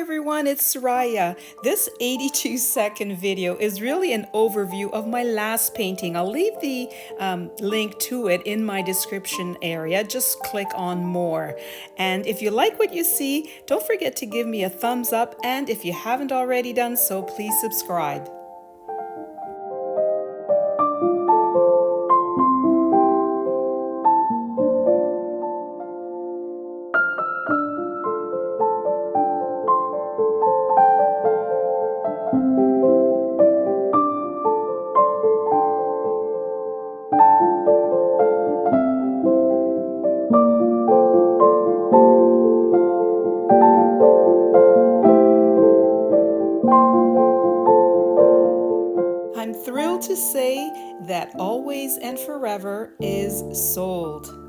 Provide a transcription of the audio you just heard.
everyone, it's Soraya. This 82-second video is really an overview of my last painting. I'll leave the link to it in my description area. Just click on more. And if you like what you see, don't forget to give me a thumbs up. And if you haven't already done so, please subscribe. I'm thrilled to say that Always and Forever is sold.